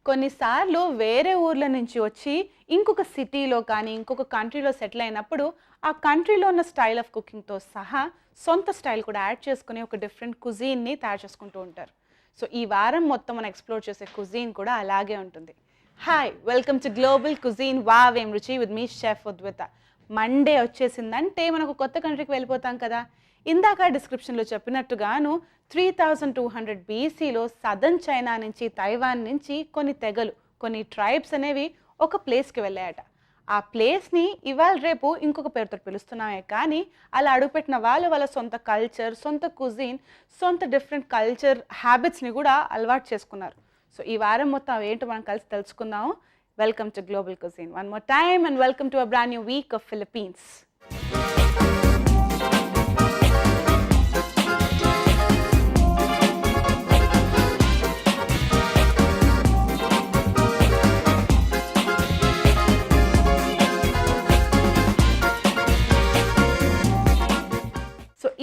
కొన్నిసార్లు వేరే ఊర్ల నుంచి వచ్చి ఇంకొక సిటీలో కానీ ఇంకొక కంట్రీలో సెటిల్ అయినప్పుడు ఆ కంట్రీలో ఉన్న స్టైల్ ఆఫ్ కుకింగ్తో సహా సొంత స్టైల్ కూడా యాడ్ చేసుకుని ఒక డిఫరెంట్ కుజీన్ని తయారు చేసుకుంటూ ఉంటారు. సో ఈ వారం మొత్తం మనం ఎక్స్ప్లోర్ చేసే కుజీన్ కూడా అలాగే ఉంటుంది. Hi, welcome to global cuisine wow ఏం రుచి with me chef Udvitha. Monday వచ్చేసిందంటే మనకు కొత్త కంట్రీకి వెళ్ళిపోతాం కదా. ఇందాక డిస్క్రిప్షన్లో చెప్పినట్టుగాను 3200 బీసీలో సదర్న్ చైనా నుంచి తైవాన్ నుంచి కొన్ని తెగలు కొన్ని ట్రైబ్స్ అనేవి ఒక ప్లేస్కి వెళ్ళాయట. ఆ ప్లేస్ని ఇవాళ రేపు ఇంకొక పేరుతో పిలుస్తున్నామే కానీ అలా అడుగుపెట్టిన వాళ్ళు వాళ్ళ సొంత కల్చర్, సొంత కుజిన్, సొంత డిఫరెంట్ కల్చర్ హ్యాబిట్స్ని కూడా అలవాటు చేసుకున్నారు. సో ఈ వారం మొత్తం ఏంటో మనం కలిసి తెలుసుకుందాము. Welcome to global cuisine one more time and welcome to a brand new week off Philippines.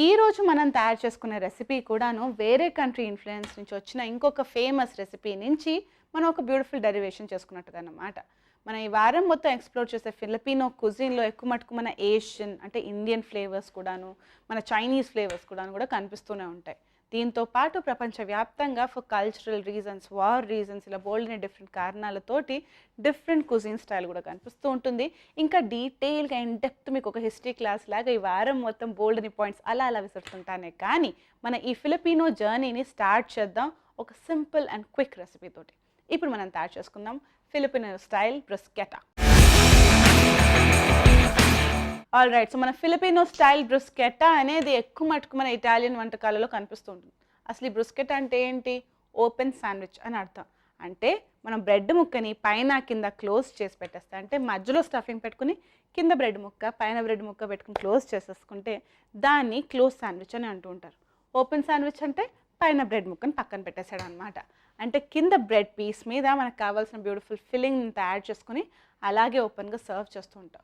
ఈరోజు మనం తయారు చేసుకునే రెసిపీ కూడాను వేరే కంట్రీ ఇన్ఫ్లుయెన్స్ నుంచి వచ్చిన ఇంకొక ఫేమస్ రెసిపీ నుంచి మనం ఒక బ్యూటిఫుల్ డెరివేషన్ చేసుకున్నట్టుగా అన్నమాట. మనం ఈ వారం మొత్తం ఎక్స్ప్లోర్ చేసే ఫిలిపినో కుజిన్లో ఎక్కువ మటుకు మన ఏషియన్ అంటే ఇండియన్ ఫ్లేవర్స్ కూడాను, మన చైనీస్ ఫ్లేవర్స్ కూడాను కూడా కనిపిస్తూనే ఉంటాయి. దీంతో పాటు ప్రపంచవ్యాప్తంగా for cultural reasons, war reasons, ఇలా బోల్డ్ డిఫరెంట్ కారణాలతోటి డిఫరెంట్ కుజిన్ స్టైల్ కూడా కనిపిస్తూ ఉంటుంది. ఇంకా డీటెయిల్గా ఇన్ డెప్త్ మీకు ఒక హిస్టరీ క్లాస్ లాగా ఈ వారం మొత్తం బోల్డ్ పాయింట్స్ అలా విసురుతుంటానే. కానీ మన ఈ ఫిలిపినో జర్నీని స్టార్ట్ చేద్దాం ఒక సింపుల్ అండ్ క్విక్ రెసిపీ తోటి. ఇప్పుడు మనం తయారు చేసుకుందాం Filipino style bruschetta. All right, so మన ఫిలిపినో స్టైల్ బ్రుస్కెటా అనేది ఎక్కువ మటుకు మన ఇటాలియన్ వంటకాలలో కనిపిస్తూ ఉంటుంది. అసలు ఈ బ్రుస్కెటా అంటే ఏంటి? ఓపెన్ శాండ్విచ్ అని అర్థం. అంటే మనం బ్రెడ్ ముక్కని పైన కింద క్లోజ్ చేసి పెట్టేస్తాం. అంటే మధ్యలో స్టఫింగ్ పెట్టుకుని కింద బ్రెడ్ ముక్క పైన బ్రెడ్ ముక్క పెట్టుకుని క్లోజ్ చేసేసుకుంటే దాన్ని క్లోజ్ శాండ్విచ్ అని అంటూ ఉంటారు. ఓపెన్ శాండ్విచ్ అంటే పైన బ్రెడ్ ముక్కని పక్కన పెట్టేసాడు అనమాట. అంటే కింద బ్రెడ్ పీస్ మీద మనకు కావాల్సిన బ్యూటిఫుల్ ఫిల్లింగ్ని తయారు చేసుకుని అలాగే ఓపెన్గా సర్వ్ చేస్తూ ఉంటాం.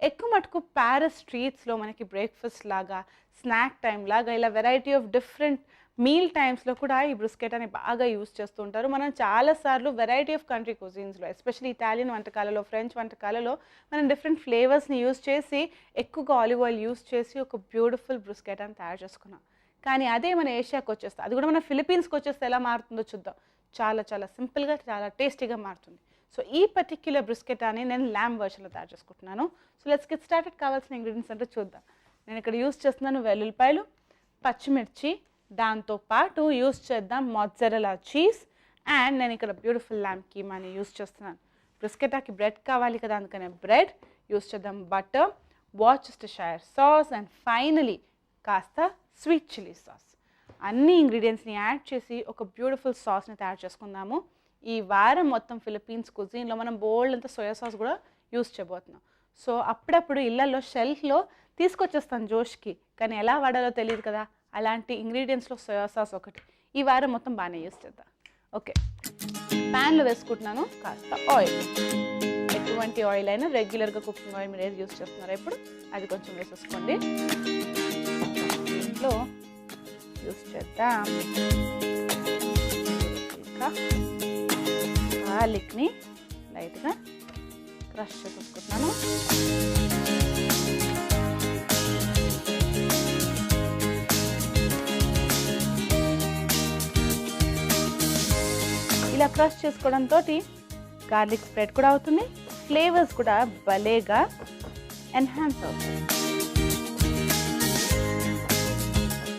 ఎక్కువ మటుకు ప్యారిస్ స్ట్రీట్స్లో మనకి బ్రేక్ఫాస్ట్ లాగా, స్నాక్ టైం లాగా, ఇలా వెరైటీ ఆఫ్ డిఫరెంట్ మీల్ టైమ్స్లో కూడా ఈ బ్రుస్కెటాని బాగా యూస్ చేస్తూ ఉంటారు. మనం చాలాసార్లు వెరైటీ ఆఫ్ కంట్రీ కుజిన్స్లో, ఎస్పెషల్లీ ఇటాలియన్ వంటకాలలో, ఫ్రెంచ్ వంటకాలలో మనం డిఫరెంట్ ఫ్లేవర్స్ని యూస్ చేసి ఎక్కువగా ఆలివ్ ఆయిల్ యూస్ చేసి ఒక బ్యూటిఫుల్ బ్రుస్కెటాని తయారు చేసుకున్నాం. కానీ అదే మన ఏషియాకి వచ్చేస్తే, అది కూడా మన ఫిలిప్పీన్స్కి వచ్చేస్తే ఎలా మారుతుందో చూద్దాం. చాలా చాలా సింపుల్గా చాలా టేస్టీగా మారుతుంది. సో ఈ పర్టిక్యులర్ బ్రుస్కెటాని నేను ల్యామ్ వర్షన్లో తయారు చేసుకుంటున్నాను. So let's get started. కావాల్సిన ఇంగ్రీడియంట్స్ అంటే చూద్దాం. నేను ఇక్కడ యూస్ చేస్తున్నాను వెల్లుల్లిపాయలు, పచ్చిమిర్చి, దాంతోపాటు యూస్ చేద్దాం మొజ్జరెలా చీజ్, అండ్ నేను ఇక్కడ బ్యూటిఫుల్ ల్యామ్ కీమాని యూస్ చేస్తున్నాను. బ్రుస్కెటాకి బ్రెడ్ కావాలి కదా, అందుకనే బ్రెడ్ యూస్ చేద్దాం, బటర్, వార్చెస్టర్షైర్ సాస్, అండ్ ఫైనలీ కాస్త స్వీట్ చిల్లీ సాస్. అన్ని ఇంగ్రీడియంట్స్ని యాడ్ చేసి ఒక బ్యూటిఫుల్ సాస్ని తయారు చేసుకుందాము. ఈ వారం మొత్తం ఫిలిప్పీన్స్ కుజిన్లో మనం బోల్డ్ అంతా సోయా సాస్ కూడా యూస్ చేయబోతున్నాం. సో అప్పుడప్పుడు ఇళ్లలో షెల్ఫ్లో తీసుకొచ్చేస్తాను జోష్కి, కానీ ఎలా వాడాలో తెలియదు కదా. అలాంటి ఇంగ్రీడియంట్స్లో సోయా సాస్ ఒకటి. ఈ వారం మొత్తం బాగానే యూస్ చేద్దాం. ఓకే, ప్యాన్లో వేసుకుంటున్నాను కాస్త ఆయిల్. ఎటువంటి ఆయిల్ అయినా రెగ్యులర్గా కుకింగ్ ఆయిల్ మీరు ఏది యూస్ చేస్తున్నారో ఇప్పుడు అది కొంచెం వేసేసుకోండి. దీంట్లో యూస్ చేద్దాం ఇంకా గార్లిక్ని లైట్గా క్రష్ చేసుకుంటున్నాను. ఇలా క్రష్ చేసుకోవడంతో గార్లిక్ స్ప్రెడ్ కూడా అవుతుంది, ఫ్లేవర్స్ కూడా భలేగా ఎన్హాన్స్ అవుతాయి.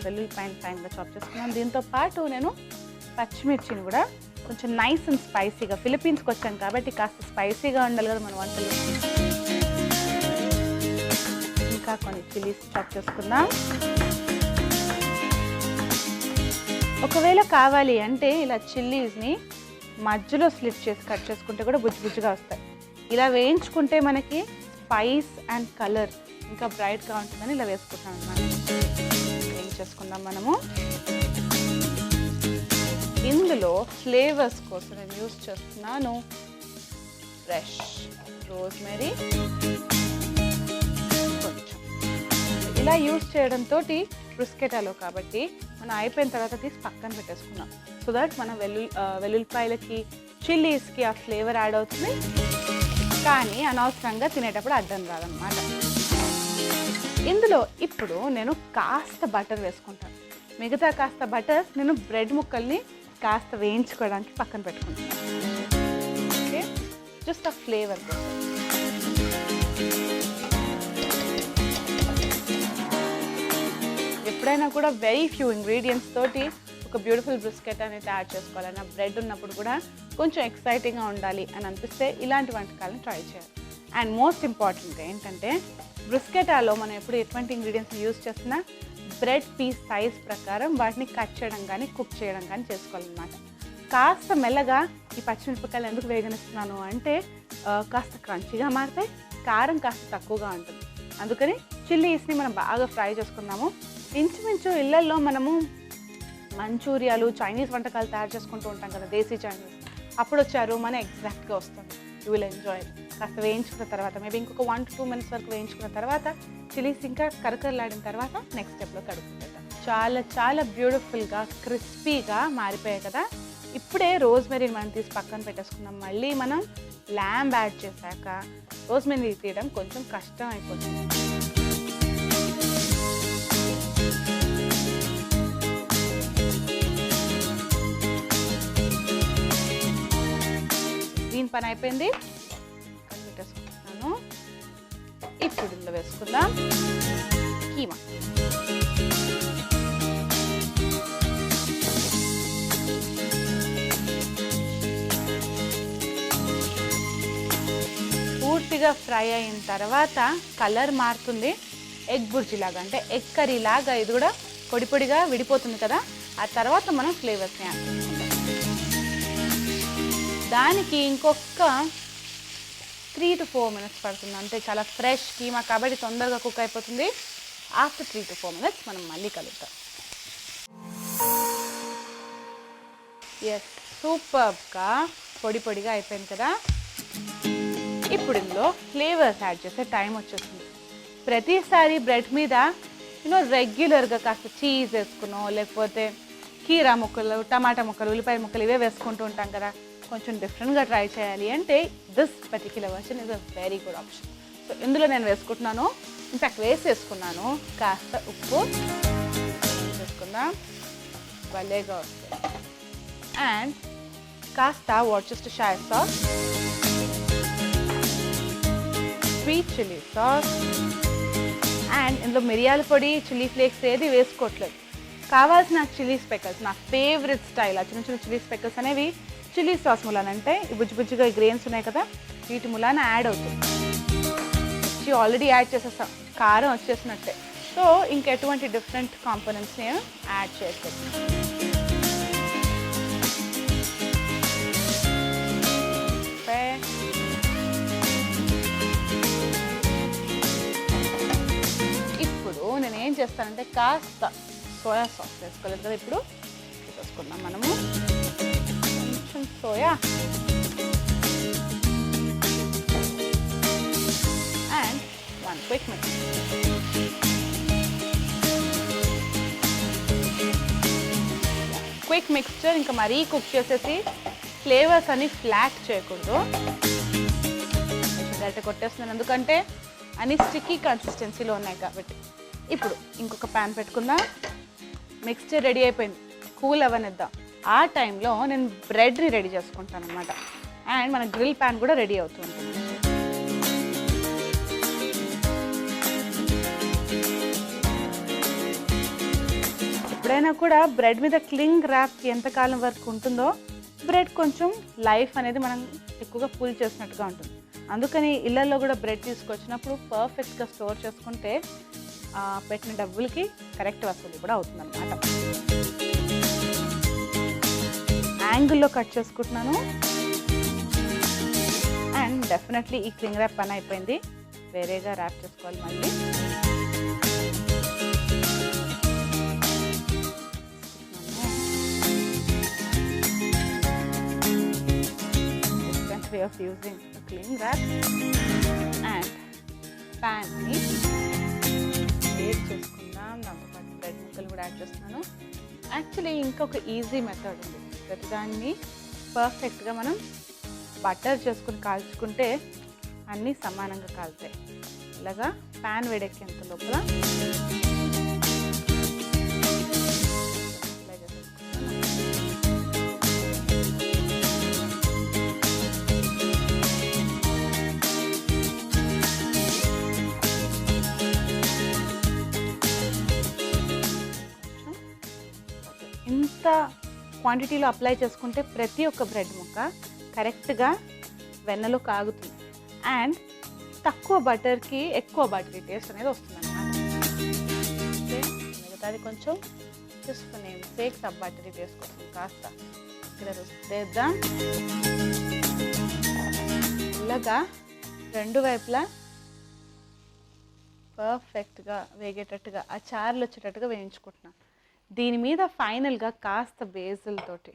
వెల్లుల్లిపాయలు ఫైన్గా చాప్ చేసుకున్నాను. దీంతో పాటు నేను పచ్చిమిర్చిని కూడా కొంచెం నైస్ అండ్ స్పైసీగా, ఫిలిప్పీన్స్కి వచ్చాం కాబట్టి కాస్త స్పైసీగా ఉండాలి కదా మన వంటలు. ఇంకా కొన్ని చిల్లీస్ చాప్ చేసుకుందాం. ఒకవేళ కావాలి అంటే ఇలా చిల్లీస్ని మధ్యలో స్లిట్ చేసి కట్ చేసుకుంటే కూడా బుజ్జిగా వస్తాయి. ఇలా వేయించుకుంటే మనకి స్పైస్ అండ్ కలర్ ఇంకా బ్రైట్గా ఉంటుందని ఇలా వేసుకుంటాం అన్నమాట. వేయించేసుకుందాం మనము. ఇందులో ఫ్లేవర్స్ కోసం నేను యూస్ చేస్తున్నాను ఫ్రెష్ రోజ్మెరీ కొంచెం. ఇలా యూస్ చేయడంతో బ్రుస్కెటాలో కాబట్టి మనం అయిపోయిన తర్వాత తీసి పక్కన పెట్టేసుకున్నాం. సో దట్ మన వెల్లుల్లిపాయలకి చిల్లీస్కి ఆ ఫ్లేవర్ యాడ్ అవుతుంది, కానీ అనవసరంగా తినేటప్పుడు అడ్డం రాదనమాట. ఇందులో ఇప్పుడు నేను కాస్త బటర్ వేసుకుంటాను. మిగతా కాస్త బటర్ నేను బ్రెడ్ ముక్కల్ని కాస్త వేయించుకోవడానికి పక్కన పెట్టుకుంటాను. ఓకే, జస్ట్ ఆ ఫ్లేవర్ కోసం. ఎప్పుడైనా కూడా వెరీ ఫ్యూ ఇంగ్రీడియంట్స్ తోటి ఒక బ్యూటిఫుల్ బ్రిస్కెట్ అనేది తయారు చేసుకోవాలన్న బ్రెడ్ ఉన్నప్పుడు కూడా కొంచెం ఎక్సైటింగ్గా ఉండాలి అని అనిపిస్తే ఇలాంటి వంటకాలను ట్రై చేయాలి. అండ్ మోస్ట్ ఇంపార్టెంట్ ఏంటంటే బ్రిస్కెటాలో మనం ఎప్పుడు ఎటువంటి ఇంగ్రీడియంట్స్ యూజ్ చేసినా బ్రెడ్ పీస్ సైజ్ ప్రకారం వాటిని కట్ చేయడం కానీ కుక్ చేయడం కానీ చేసుకోవాలన్నమాట. కాస్త మెల్లగా ఈ పచ్చిమిరపకాయలు ఎందుకు వేగనిస్తున్నాను అంటే కాస్త క్రంచీగా మారుతాయి, కారం కాస్త తక్కువగా ఉంటుంది. అందుకని చిల్లీస్ని మనం బాగా ఫ్రై చేసుకున్నాము. ఇంచుమించు ఇళ్లల్లో మనము మంచూరియాలు, చైనీస్ వంటకాలు తయారు చేసుకుంటూ ఉంటాం కదా, దేశీ చైనీస్. అప్పుడు వచ్చారు మన ఎగ్జాక్ట్గా వస్తుంది. You will enjoy. కాస్త వేయించుకున్న తర్వాత మేబీ ఇంకొక 1 to 2 minutes వరకు వేయించుకున్న తర్వాత చిల్లీస్ ఇంకా కరకరలాడిన తర్వాత నెక్స్ట్ స్టెప్లో కడుక్కుంటాం. చాలా చాలా బ్యూటిఫుల్గా క్రిస్పీగా మారిపోయాయి కదా. ఇప్పుడే రోజ్మెరీని మనం తీసి పక్కన పెట్టేసుకున్నాం. మళ్ళీ మనం ల్యాంబ్ యాడ్ చేశాక రోజ్మెరీ తీయడం కొంచెం కష్టం అయిపోతుంది. దీని పని అయిపోయింది, పెట్టేసుకుంటున్నాను. ఇప్పుడు ఇందులో వేసుకుందాం కీమా. పూర్తిగా ఫ్రై అయిన తర్వాత కలర్ మారుతుంది. ఎగ్ బుర్జీ లాగా, అంటే ఎగ్ కర్రీ లాగా ఇది కూడా పొడి పొడిగా విడిపోతుంది కదా. ఆ తర్వాత మనం ఫ్లేవర్స్ని యాడ్ చేసుకుంటాం. దానికి ఇంకొక 3 to 4 minutes పడుతుంది. అంటే చాలా ఫ్రెష్ కీమా కాబట్టి తొందరగా కుక్ అయిపోతుంది. ఆఫ్టర్ 3 to 4 minutes మనం మళ్ళీ కలుపుతాం. ఎస్, సూపర్గా పొడి పొడిగా అయిపోయింది కదా. ఇప్పుడు ఇందులో ఫ్లేవర్స్ యాడ్ చేసే టైం వచ్చేస్తుంది. ప్రతిసారి బ్రెడ్ మీద రెగ్యులర్గా కాస్త చీజ్ వేసుకునో లేకపోతే కీరా ముక్కలు, టమాటా ముక్కలు, ఉల్లిపాయ ముక్కలు ఇవే వేసుకుంటూ ఉంటాం కదా. కొంచెం డిఫరెంట్గా ట్రై చేయాలి అంటే this particular version is a very good option. So ఇందులో నేను వేసుకుంటున్నాను, ఇన్ఫ్యాక్ట్ వేసుకున్నాను కాస్త ఉప్పు వేసుకుందాం, భలేగా వస్తుంది. అండ్ కాస్త Worcestershire sauce, sweet chilli sauce, and ఇందులో మిరియాల పొడి, చిల్లీ ఫ్లేక్స్ ఏది వేసుకోవట్లేదు. కావాల్సిన చిల్లీ స్పెకల్స్, నా ఫేవరెట్ స్టైల్ ఆ చిన్న చిన్న చిల్లీ స్పెకల్స్ అనేవి చిల్లీ సాస్ ములాన, అంటే ఈ బుజ్జి బుజ్జిగా గ్రెయిన్స్ ఉన్నాయి కదా, వీటి ములాన యాడ్ అవుతుంది. ఆల్రెడీ యాడ్ చేసేస్తాం, కారం వచ్చేసినట్టే. సో ఇంకెటువంటి డిఫరెంట్ కాంపోనెంట్స్ని యాడ్ చేస్తాం. ఇప్పుడు నేను ఏం చేస్తానంటే కాస్త సోయా సాస్ వేసుకోలేదు కదా, ఇప్పుడు వేసుకుందాం మనము కొంచెం soya and 1 quick mix. Quick mixture ఇంకా మరీ కుక్ చేసేసి ఫ్లేవర్స్ అని ఫ్లాట్ చేయకూడదు. డైరెక్ట్ కొట్టేస్తున్నాను ఎందుకంటే అన్ని స్టిక్కీ కన్సిస్టెన్సీలో ఉన్నాయి కాబట్టి. ఇప్పుడు ఇంకొక ప్యాన్ పెట్టుకుందాం. మిక్స్చర్ రెడీ అయిపోయింది, కూల్ అవ్వనిద్దాం. ఆ టైంలో నేను బ్రెడ్ని రెడీ చేసుకుంటాను అనమాట. అండ్ మన గ్రిల్ ప్యాన్ కూడా రెడీ అవుతుంది. ఎప్పుడైనా కూడా బ్రెడ్ మీద క్లింగ్ ర్యాప్ ఎంతకాలం వరకు ఉంటుందో బ్రెడ్ కొంచెం లైఫ్ అనేది మనం ఎక్కువగా పుల్ చేసినట్టుగా ఉంటుంది. అందుకని ఇళ్లలో కూడా బ్రెడ్ తీసుకొచ్చినప్పుడు పర్ఫెక్ట్గా స్టోర్ చేసుకుంటే పెట్టిన డబ్బులకి కరెక్ట్ వసూలు కూడా అవుతుంది అన్నమాట. యాంగిల్లో కట్ చేసుకుంటున్నాను. అండ్ డెఫినెట్లీ ఈ క్లింగ్ ర్యాప్ పని అయిపోయింది, వేరేగా ర్యాప్ చేసుకోవాలి మళ్ళీ. Way of using a cling wrap and pan ni వేడి చేసుకుందాం. దాంతోపాటు బ్రెడ్ ముక్కలు కూడా యాడ్ చేస్తున్నాను. యాక్చువల్లీ ఇంకొక ఈజీ మెథడ్ ఉంది. ప్రతిదాన్ని పర్ఫెక్ట్గా మనం బటర్ చేసుకుని కాల్చుకుంటే అన్నీ సమానంగా కాలుతాయి. ఇలాగా ప్యాన్ వేడెక్కేంత లోపల ఇంత క్వాంటిటీలో అప్లై చేసుకుంటే ప్రతి ఒక్క బ్రెడ్ ముక్క కరెక్ట్గా వెన్నలో కాగుతుంది అండ్ తక్కువ బటర్కి ఎక్కువ బటరీ టేస్ట్ అనేది వస్తుంది అన్నమాట. మిగతాది కొంచెం చూసుకుని సేక్ సబ్ బటరీ టేస్ట్ కోసం కాస్త ఇక్కడ రుద్దేద్దాం. ఇలాగా రెండు వైపులా పర్ఫెక్ట్గా వేగేటట్టుగా ఆ చారులు వచ్చేటట్టుగా వేయించుకుంటున్నాను. దీని మీద ఫైనల్గా కాస్త బేసిల్ తోటి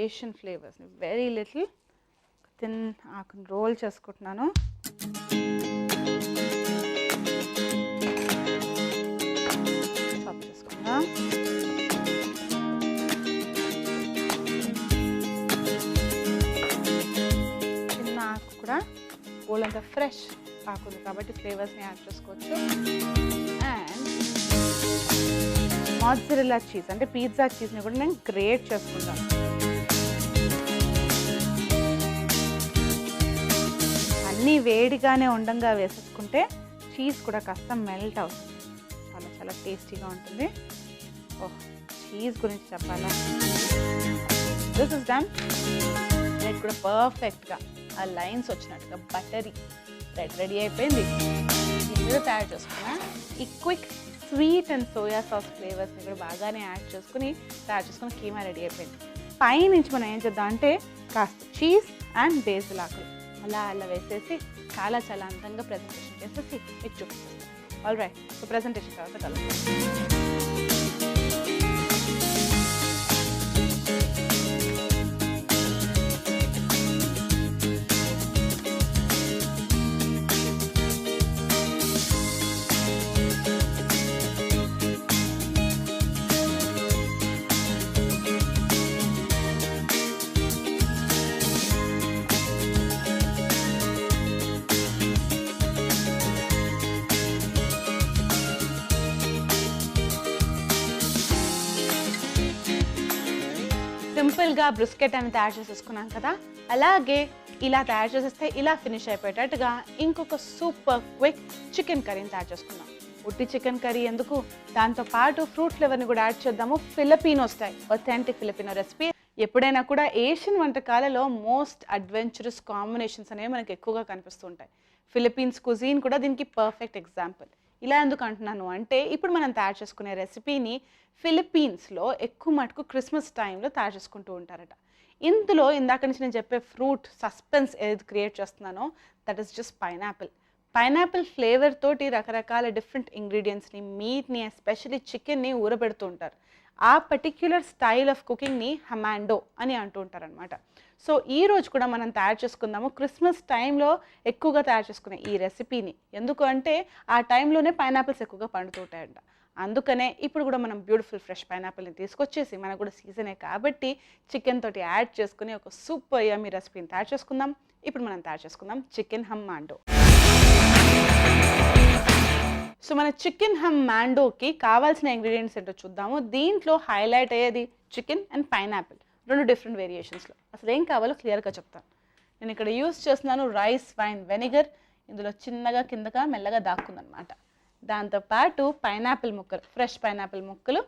ఏషియన్ ఫ్లేవర్స్ని వెరీ లిటిల్ థిన్ ఆకుని రోల్ చేసుకుంటున్నాను. చాప్ చేసుకుందాం. చిన్న ఆకు కూడా బోలంతా ఫ్రెష్ ఆకులు కాబట్టి ఫ్లేవర్స్ని యాడ్ చేసుకోవచ్చు. అండ్ మోజ్జరెల్లా చీజ్ అంటే పిజ్జా చీజ్ని కూడా నేను గ్రేట్ చేసుకుంటాను. అన్నీ వేడిగానే ఉండంగా వేసేసుకుంటే చీజ్ కూడా కాస్త మెల్ట్ అవుతుంది. చాలా చాలా టేస్టీగా ఉంటుంది. ఓహ్, చీజ్ గురించి చెప్పాలా, దిస్ ఇస్ డన్. బ్రెడ్ కూడా పర్ఫెక్ట్గా ఆ లైన్స్ వచ్చినట్టుగా బటరీ బ్రెడ్ రెడీ అయిపోయింది. దీన్ని కూడా తయారు చేసుకున్నా. ఈ quick sweet and soya sauce ఫ్లేవర్స్ని కూడా బాగానే యాడ్ చేసుకుని తయారు చేసుకుని కీమా రెడీ అయిపోయింది. పైనుంచి మనం ఏం చేద్దాం అంటే కాస్త చీజ్ అండ్ బేసిల్ ఆకులు అలా అలా వేసేసి చాలా చాలా అందంగా ప్రెజెంటేషన్ చేసేసి మీకు చూపిస్తాం. ఆల్ రైట్, సో ప్రెజెంటేషన్ తర్వాత కలుగుతాం. సింపుల్గా బ్రిస్కెట్ అని తయారు చేసేసుకున్నాం కదా, అలాగే ఇలా తయారు చేసేస్తే ఇలా ఫినిష్ అయిపోయేటట్టుగా ఇంకొక సూపర్ క్విక్ చికెన్ కర్రీని తయారు చేసుకుందాం. ఉట్టి చికెన్ కర్రీ ఎందుకు, దాంతోపాటు ఫ్రూట్ ఫ్లేవర్ని కూడా యాడ్ చేద్దాము. Filipino style authentic Filipino recipe. ఎప్పుడైనా కూడా ఏషియన్ వంటకాలలో మోస్ట్ అడ్వెంచరస్ కాంబినేషన్స్ అనేవి మనకి ఎక్కువగా కనిపిస్తూ ఉంటాయి. ఫిలిపీన్స్ కుజీన్ కూడా దీనికి పర్ఫెక్ట్ ఎగ్జాంపుల్. ఇలా ఎందుకు అంటున్నాను అంటే ఇప్పుడు మనం తయారు చేసుకునే రెసిపీని ఫిలిపీన్స్లో ఎక్కువ మటుకు క్రిస్మస్ టైంలో తయారు చేసుకుంటూ ఉంటారట. ఇందులో ఇందాక నుంచి నేను చెప్పే ఫ్రూట్ సస్పెన్స్ ఏది క్రియేట్ చేస్తున్నానో that is just pineapple. Pineapple flavour తోటి రకరకాల డిఫరెంట్ ఇంగ్రీడియంట్స్ని, మీట్ని, ఎస్పెషలీ చికెన్ని ఊరబెడుతూ ఉంటారు. ఆ పర్టిక్యులర్ స్టైల్ ఆఫ్ కుకింగ్ని హమాండో అని అంటూ ఉంటారు అనమాట. సో ఈ రోజు కూడా మనం తయారు చేసుకుందాము క్రిస్మస్ టైంలో ఎక్కువగా తయారు చేసుకునే ఈ రెసిపీని. ఎందుకు అంటే ఆ టైంలోనే పైనాపిల్స్ ఎక్కువగా పండుతూ ఉంటాయంట. అందుకనే ఇప్పుడు కూడా మనం బ్యూటిఫుల్ ఫ్రెష్ పైనాపిల్ని తీసుకొచ్చేసి, మనకు కూడా సీజనే కాబట్టి చికెన్ తోటి యాడ్ చేసుకుని ఒక సూపర్ యమ్మీ రెసిపీని తయారు చేసుకుందాం. ఇప్పుడు మనం తయారు చేసుకుందాం చికెన్ హమాండో. సో మన చికెన్ హమాండోకి కావాల్సిన ఇంగ్రీడియంట్స్ ఏంటో చూద్దాము. దీంట్లో హైలైట్ అయ్యేది చికెన్ అండ్ పైనాపిల్, రెండు డిఫరెంట్ వేరియేషన్స్లో. అసలు ఏం కావాలో క్లియర్గా చెప్తాను. నేను ఇక్కడ యూస్ చేస్తున్నాను రైస్ వైన్ వెనిగర్. ఇందులో చిన్నగా కిందగా మెల్లగా దాక్కుందనమాట. దాంతోపాటు పైనాపిల్ ముక్కలు, ఫ్రెష్ పైనాపిల్ ముక్కలు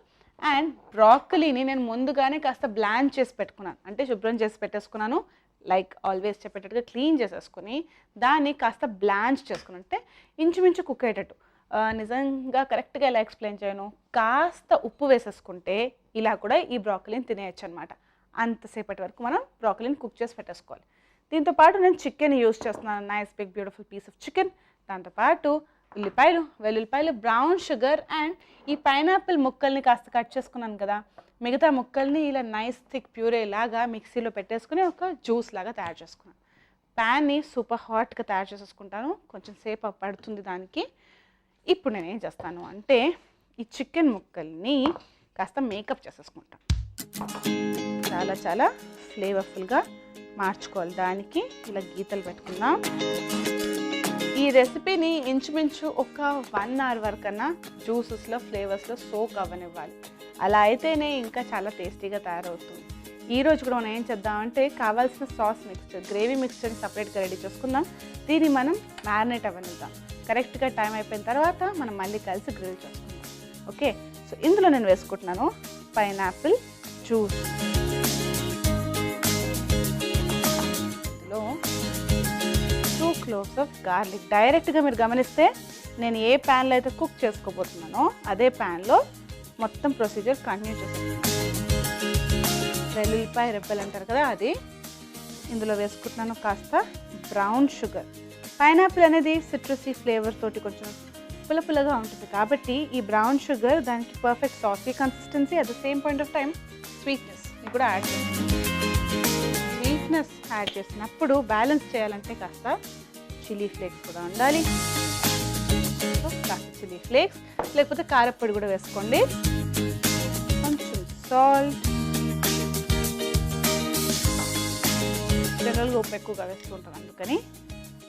అండ్ బ్రాకలీని నేను ముందుగానే కాస్త బ్లాంచ్ చేసి పెట్టుకున్నాను, అంటే శుభ్రం చేసి పెట్టేసుకున్నాను. లైక్ ఆల్వేస్ చెప్పేటట్టుగా క్లీన్ చేసేసుకుని దాన్ని కాస్త బ్లాంచ్ చేసుకుని, అంటే ఇంచుమించు కుక్ అయ్యేటట్టు. నిజంగా కరెక్ట్గా ఎలా ఎక్స్ప్లెయిన్ చేయను, కాస్త ఉప్పు వేసేసుకుంటే ఇలా కూడా ఈ బ్రాకలీని తినేయచ్చు అనమాట. అంతసేపటి వరకు మనం బ్రాకలీని కుక్ చేసి పెట్టేసుకోవాలి. దీంతోపాటు నేను చికెన్ యూస్ చేస్తున్నాను, nice big beautiful piece of chicken. దాంతోపాటు ఉల్లిపాయలు, వెల్లుల్లిపాయలు, బ్రౌన్ షుగర్ అండ్ ఈ పైనాపిల్ ముక్కల్ని కాస్త కట్ చేసుకున్నాను కదా, మిగతా ముక్కల్ని ఇలా నైస్ థిక్ ప్యూరే లాగా మిక్సీలో పెట్టేసుకుని ఒక జ్యూస్ లాగా తయారు చేసుకున్నాను. ప్యాన్ని సూపర్ హాట్గా తయారు చేసేసుకుంటాను, కొంచెం సేపు పడుతుంది దానికి. ఇప్పుడు నేను ఏం చేస్తాను అంటే ఈ చికెన్ ముక్కల్ని కాస్త మేకప్ చేసేసుకుంటాను. చాలా చాలా ఫ్లేవర్ఫుల్గా మార్చుకోవాలి. దానికి ఇలా గీతలు పెట్టుకుందాం. ఈ రెసిపీని ఇంచుమించు ఒక 1 hour వరకన్నా జ్యూసెస్లో ఫ్లేవర్స్లో సోక్ అవ్వనివ్వాలి. అలా అయితేనే ఇంకా చాలా టేస్టీగా తయారవుతుంది. ఈరోజు కూడా మనం ఏం చేద్దామంటే కావాల్సిన సాస్ మిక్స్చర్, గ్రేవీ మిక్స్చర్ని సపరేట్గా రెడీ చేసుకుందాం. దీన్ని మనం మ్యారినేట్ అవ్వనిద్దాం. కరెక్ట్గా టైం అయిపోయిన తర్వాత మనం మళ్ళీ కలిసి గ్రిల్ చేసుకుందాం. ఓకే, సో ఇందులో నేను వేసుకుంటున్నాను పైనాపిల్ జ్యూస్. ఇందులో 2 cloves ఆఫ్ గార్లిక్. డైరెక్ట్గా మీరు గమనిస్తే నేను ఏ ప్యాన్లో అయితే కుక్ చేసుకోబోతున్నానో అదే ప్యాన్లో మొత్తం ప్రొసీజర్ కంటిన్యూ చేస్తున్నాను. వెల్లుల్లిపాయ రెబ్బలు అంటారు కదా, అది ఇందులో వేసుకుంటున్నాను. కాస్త బ్రౌన్ షుగర్. పైనాపిల్ అనేది సిట్రసీ ఫ్లేవర్ తోటి కొంచెం పుల్లపుల్లగా ఉంటుంది కాబట్టి ఈ బ్రౌన్ షుగర్ దానికి perfect sassy consistency, at the same point of time sweetness కూడా యాడ్ చేస్తుంది. స్వీట్నెస్ యాడ్ చేసినప్పుడు బ్యాలెన్స్ చేయాలంటే కాస్త చిల్లీ ఫ్లేక్స్ కూడా ఉండాలి. కాస్త చిల్లీ ఫ్లేక్స్, లేకపోతే కారప్పొడి కూడా వేసుకోండి. కొంచెం సాల్ట్. జనరల్గా ఉప్పు ఎక్కువగా వేసుకుంటాను అందుకని.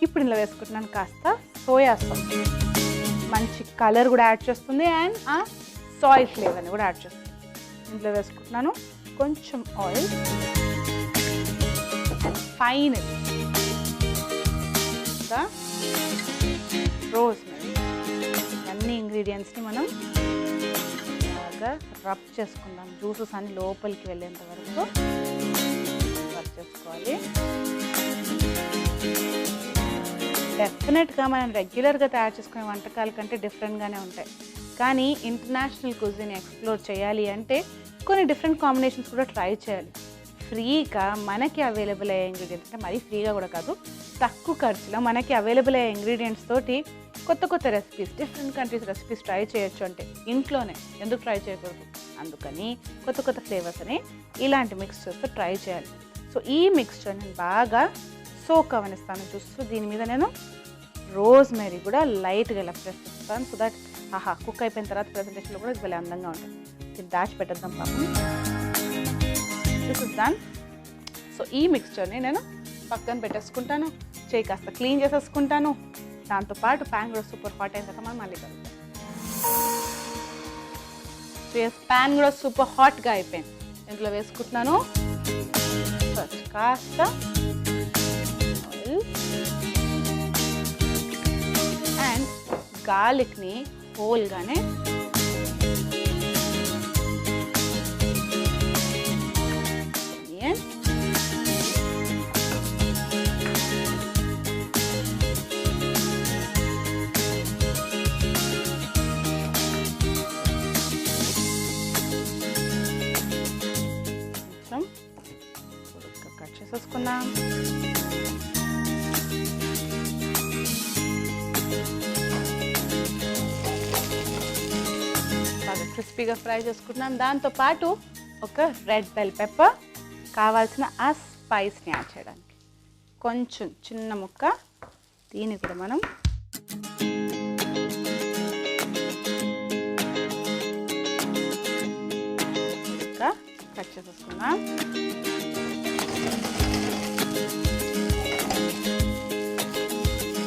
ఇప్పుడు ఇలా వేసుకుంటున్నాను కాస్త సోయా సాస్. మంచి కలర్ కూడా యాడ్ చేస్తుంది అండ్ ఆ సాయిల్ ఫ్లేవర్ని కూడా యాడ్ చేస్తుంది. ఇందులో వేసుకుంటున్నాను కొంచెం ఆయిల్ అండ్ ఫైనల్ రోజ్మెరీ. అన్ని ఇంగ్రీడియంట్స్ని మనం బాగా రబ్ చేసుకుందాం. జ్యూసెస్ అన్ని లోపలికి వెళ్ళేంత వరకు రబ్ చేసుకోవాలి. డెఫినెట్గా మనం రెగ్యులర్గా తయారు చేసుకునే వంటకాల కంటే డిఫరెంట్గానే ఉంటాయి. కానీ ఇంటర్నేషనల్ కుజిన్ ఎక్స్ప్లోర్ చేయాలి అంటే కొన్ని డిఫరెంట్ కాంబినేషన్స్ కూడా ట్రై చేయాలి. ఫ్రీగా మనకి అవైలబుల్ అయ్యే ఇంగ్రీడియంట్స్, అంటే మరీ ఫ్రీగా కూడా కాదు, తక్కువ ఖర్చులో మనకి అవైలబుల్ అయ్యే ఇంగ్రీడియంట్స్ తోటి కొత్త కొత్త recipes, different countries recipes try చేయొచ్చు. అంటే ఇంట్లోనే ఎందుకు ట్రై చేయకూడదు? అందుకని కొత్త కొత్త ఫ్లేవర్స్ అని ఇలాంటి మిక్స్చర్స్తో ట్రై చేయాలి. సో ఈ మిక్స్చర్ నేను బాగా సోక్ అవనిస్తాను జ్యూస్. దీని మీద నేను రోజ్మెరీ కూడా లైట్గా ఇలా ప్రెస్ చేస్తాను. సో దట్ కుక్ అయిపోయిన తర్వాత ప్రెజెంటేషన్లో కూడా భలే అందంగా ఉంటుంది. ఇది దాచిపెట్టేద్దాం పాపం. This is done. సో ఈ మిక్స్చర్ని నేను పక్కన పెట్టేసుకుంటాను. చేయి కాస్త క్లీన్ చేసేసుకుంటాను. దాంతోపాటు ప్యాన్ కూడా సూపర్ హాట్ అయిన తర్వాత మనం మళ్ళీ కలుగుతాం. సో ప్యాన్ కూడా సూపర్ హాట్గా అయిపోయింది. ఇందులో వేసుకుంటున్నాను ఫస్ట్ కాస్త అండ్ గార్లిక్ని హోల్గానే కట్ చేసేసుకున్నాం. బాగా క్రిస్పీగా ఫ్రై చేసుకుంటున్నాం. దాంతోపాటు ఒక రెడ్ బెల్ పెప్పర్, కావాల్సిన ఆ స్పైస్ని యాడ్ చేయడానికి కొంచెం చిన్న ముక్క, దీన్ని కూడా మనం కట్ చేసేసుకున్నాం.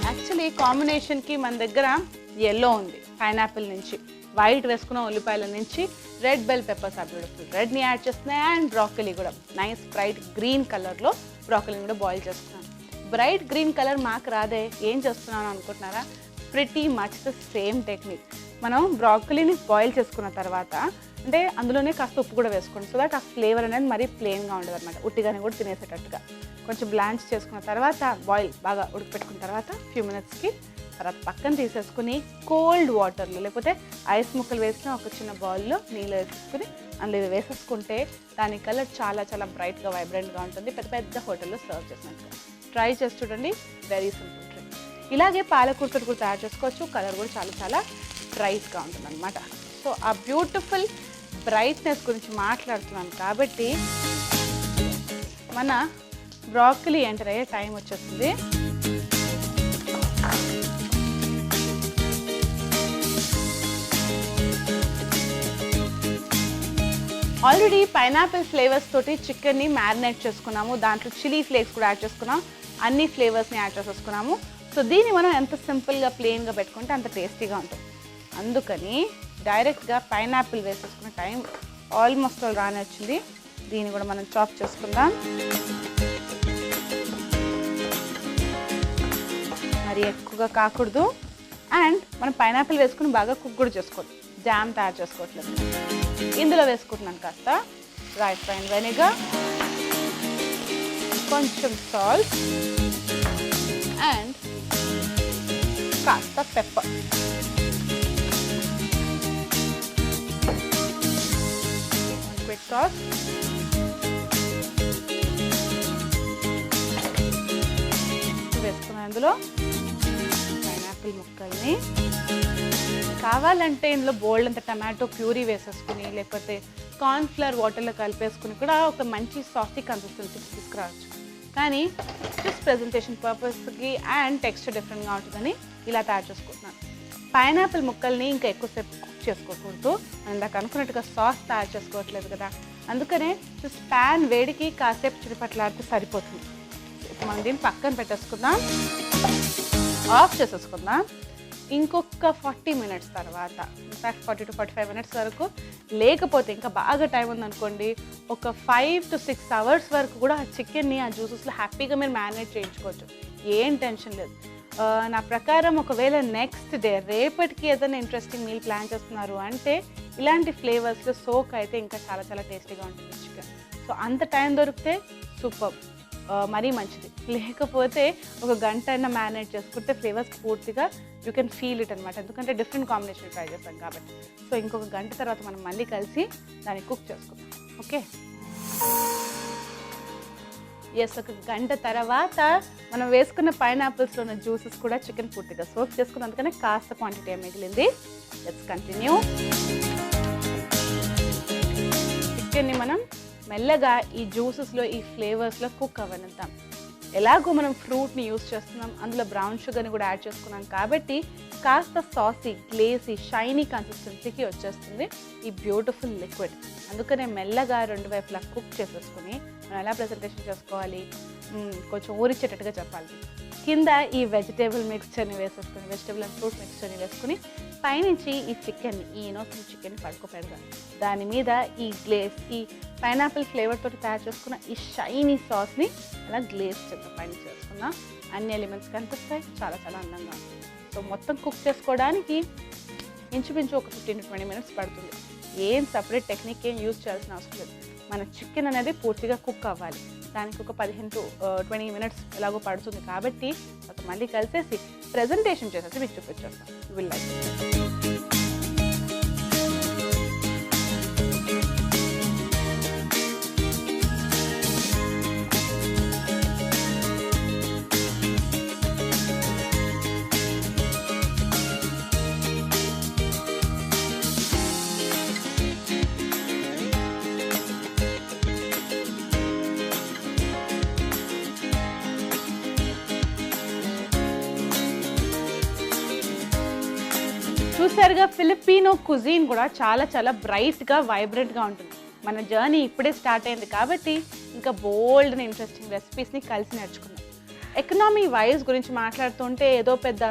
యాక్చువల్లీ కాంబినేషన్కి మన దగ్గర ఎల్లో ఉంది పైనాపిల్ నుంచి, వైట్ వేసుకున్న ఉల్లిపాయల నుంచి red bell peppers are beautiful. రెడ్ని యాడ్ చేస్తున్నాయి అండ్ బ్రాకలీ కూడా నైస్ బ్రైట్ గ్రీన్ కలర్లో బ్రాకలీని కూడా బాయిల్ చేసుకున్నాను. బ్రైట్ గ్రీన్ కలర్ మాకు రాదే, ఏం చేస్తున్నాను అనుకుంటున్నారా? Pretty much the same technique. మనం బ్రాకలీని బాయిల్ చేసుకున్న తర్వాత అంటే అందులోనే కాస్త ఉప్పు కూడా వేసుకోండి. సో దట్ ఆ ఫ్లేవర్ అనేది మరీ ప్లెయిన్గా ఉండదు అనమాట, ఉట్టిగానే కూడా తినేసేటట్టుగా. కొంచెం బ్లాంచ్ చేసుకున్న తర్వాత బాయిల్ బాగా ఉడకపెట్టుకున్న తర్వాత ఫ్యూ మినిట్స్కి తర్వాత పక్కన తీసేసుకుని కోల్డ్ వాటర్లో లేకపోతే ఐస్ ముక్కలు వేసిన ఒక చిన్న బౌల్లో నీళ్ళు వేసేసుకుని అందులో వేసేసుకుంటే దాని కలర్ చాలా చాలా బ్రైట్గా వైబ్రెంట్గా ఉంటుంది. పెద్ద పెద్ద హోటల్లో సర్వ్ చేసినట్టుగా ట్రై చేసి చూడండి. Very simple trick. ఇలాగే పాలకూరతో కూడా తయారు చేసుకోవచ్చు. కలర్ కూడా చాలా చాలా బ్రైట్గా ఉంటుంది అనమాట. సో ఆ బ్యూటిఫుల్ బ్రైట్నెస్ గురించి మాట్లాడుతున్నాను కాబట్టి మన బ్రాకలీ ఎంటర్ అయ్యే టైం వచ్చేస్తుంది. ఆల్రెడీ పైనాపిల్ ఫ్లేవర్స్ తోటి చికెన్ని మ్యారినేట్ చేసుకున్నాము, దాంట్లో చిల్లీ ఫ్లేక్స్ కూడా యాడ్ చేసుకున్నాం, అన్ని ఫ్లేవర్స్ని యాడ్ చేసేసుకున్నాము. సో దీన్ని మనం ఎంత సింపుల్గా ప్లెయిన్గా పెట్టుకుంటే అంత టేస్టీగా ఉంటుంది. అందుకని డైరెక్ట్గా పైనాపిల్ వేసేసుకున్న టైం ఆల్మోస్ట్ రాని వచ్చింది. దీన్ని కూడా మనం చాప్ చేసుకుందాం. మరి ఎక్కువగా కాకూడదు. అండ్ మనం పైనాపిల్ వేసుకుని బాగా కుక్ కూడా చేసుకోవచ్చు, జామ్ తయారు చేసుకోవట్లేదు. ఇందులో వేసుకుంటున్నాను కాస్త రైస్ వైన్ వెనిగర్, కొంచెం సాల్ట్ అండ్ కాస్త పెప్పర్. క్విక్ సాస్, వేసుకున్నాను ఇందులో పైనాపిల్ ముక్కల్ని. కావాలంటే ఇందులో బోల్డ్ అంత టమాటో ప్యూరీ వేసేసుకుని లేకపోతే కార్న్ఫ్లవర్ వాటర్లో కలిపేసుకుని కూడా ఒక మంచి సాసీ కన్సిస్టెన్సీ తీసుకురావచ్చు. కానీ జస్ట్ ప్రెజెంటేషన్ పర్పస్కి అండ్ టెక్స్చర్ డిఫరెంట్గా ఉంటుందని ఇలా తయారు చేసుకుంటున్నాను. పైనాపిల్ ముక్కల్ని ఇంకా ఎక్కువసేపు కుక్ చేసుకోకూడదు. మనం ఇందాక అనుకున్నట్టుగా సాస్ తయారు చేసుకోవట్లేదు కదా, అందుకనే జస్ట్ ప్యాన్ వేడికి కాసేపు చిరుపట్లాడితే సరిపోతుంది. ఇప్పుడు మనం దీన్ని పక్కన పెట్టేసుకుందాం, ఆఫ్ చేసేసుకుందాం. ఇంకొక 40 మినిట్స్ తర్వాత, ఇన్ఫాక్ట్ 40 to 45 మినిట్స్ వరకు, లేకపోతే ఇంకా బాగా టైం ఉందనుకోండి ఒక 5 to 6 అవర్స్ వరకు కూడా ఆ చికెన్ని ఆ జ్యూసెస్లో హ్యాపీగా మీరు మ్యారినేట్ చేయించుకోవచ్చు. ఏం టెన్షన్ లేదు. నా ప్రకారం ఒకవేళ నెక్స్ట్ డే రేపటికి ఏదైనా ఇంట్రెస్టింగ్ మీల్ ప్లాన్ చేస్తున్నారు అంటే ఇలాంటి ఫ్లేవర్స్లో సోక్ అయితే ఇంకా చాలా చాలా టేస్టీగా ఉంటుంది చికెన్. సో అంత టైం దొరికితే సూపర్, మరీ మంచిది. లేకపోతే ఒక గంట అయినా మ్యారినేట్ చేసుకుంటే ఫ్లేవర్స్ పూర్తిగా యూ కెన్ ఫీల్ ఇట్ అనమాట, ఎందుకంటే డిఫరెంట్ కాంబినేషన్ ట్రై చేస్తాం కాబట్టి. సో ఇంకొక గంట తర్వాత మనం మళ్ళీ కలిసి దాన్ని కుక్ చేసుకుందాం. ఓకే, ఎస్, ఒక గంట తర్వాత మనం వేసుకున్న పైనాపిల్స్లో ఉన్న జ్యూసెస్ కూడా చికెన్ పూర్తిగా సోక్ చేసుకుని, అందుకనే కాస్త క్వాంటిటీ మిగిలింది. Let's continue. చికెన్ని మనం మెల్లగా ఈ జ్యూసెస్లో ఈ ఫ్లేవర్స్లో కుక్ అవ్వనిద్దాం. ఎలాగో మనం ఫ్రూట్ని యూస్ చేస్తున్నాం, అందులో బ్రౌన్ షుగర్ని కూడా యాడ్ చేసుకున్నాం కాబట్టి కాస్త సాసీ, గ్లేసీ, షైనీ కన్సిస్టెన్సీకి వచ్చేస్తుంది ఈ బ్యూటిఫుల్ లిక్విడ్. అందుకనే మెల్లగా రెండు వైపులా కుక్ చేసేసుకుని మనం ఎలా ప్రెజెంటేషన్ చేసుకోవాలి, కొంచెం ఊరిచ్చేటట్టుగా చెప్పాలి. కింద ఈ వెజిటేబుల్ మిక్స్చర్ని వేసేసుకుని, వెజిటేబుల్ అండ్ ఫ్రూట్ మిక్స్చర్ని వేసుకుని పైనుంచి ఈ చికెన్ని, ఈ ఇన్నోసెంట్ చికెన్ని పడుకోపెడదాం. దాని మీద ఈ గ్లేస్, ఈ పైనాపిల్ ఫ్లేవర్ తోటి తయారు చేసుకున్న ఈ షైనీ సాస్ని అలా గ్లేస్ చేద్దాం. పైన చేసుకున్నాం, అన్ని ఎలిమెంట్స్ కనిపిస్తాయి, చాలా చాలా అందంగా ఉంటుంది. సో మొత్తం కుక్ చేసుకోవడానికి ఇంచుమించు ఒక 15 to 20 మినిట్స్ పడుతుంది. ఏం సపరేట్ టెక్నిక్ ఏం యూజ్ చేయాల్సిన అవసరం లేదు. మన చికెన్ అనేది పూర్తిగా కుక్ అవ్వాలి, దానికి ఒక 15 to 20 మినిట్స్ ఎలాగో పడుతుంది కాబట్టి మళ్ళీ కలిసేసి ప్రెజెంటేషన్ చేసేసి మీకు చూపించేస్తాం. Will like. చూసారుగా, ఫిలిపినో కుజీన్ కూడా చాలా చాలా బ్రైట్గా, వైబ్రెంట్గా ఉంటుంది. మన జర్నీ ఇప్పుడే స్టార్ట్ అయింది కాబట్టి ఇంకా బోల్డ్ అండ్ ఇంట్రెస్టింగ్ రెసిపీస్ని కలిసి నేర్చుకున్నాం. ఎకనామీ వైజ్ గురించి మాట్లాడుతుంటే ఏదో పెద్ద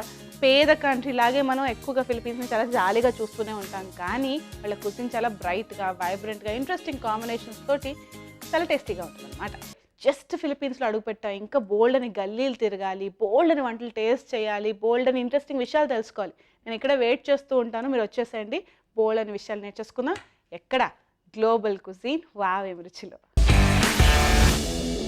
పేద కంట్రీ లాగే మనం ఎక్కువగా ఫిలిపీన్స్ని చాలా జాలీగా చూస్తూనే ఉంటాం. కానీ వాళ్ళ కుజిన్ చాలా బ్రైట్గా, వైబ్రెంట్గా, ఇంట్రెస్టింగ్ కాంబినేషన్స్ తోటి చాలా టేస్టీగా ఉంటుంది అనమాట. జస్ట్ ఫిలిపీన్స్లో అడుగుపెట్టాం, ఇంకా బోల్డ్ అని గల్లీలు తిరగాలి, బోల్డ్ అని వంటలు టేస్ట్ చేయాలి, బోల్డ్ అని ఇంట్రెస్టింగ్ విషయాలు తెలుసుకోవాలి. నేను ఇక్కడ వెయిట్ చేస్తూ ఉంటాను, మీరు వచ్చేసేయండి, బోల్డ్ అని విషయాలు నేర్చేసుకుందాం. ఎక్కడ? గ్లోబల్ కుజిన్ వావ్ ఏమి రుచిలో.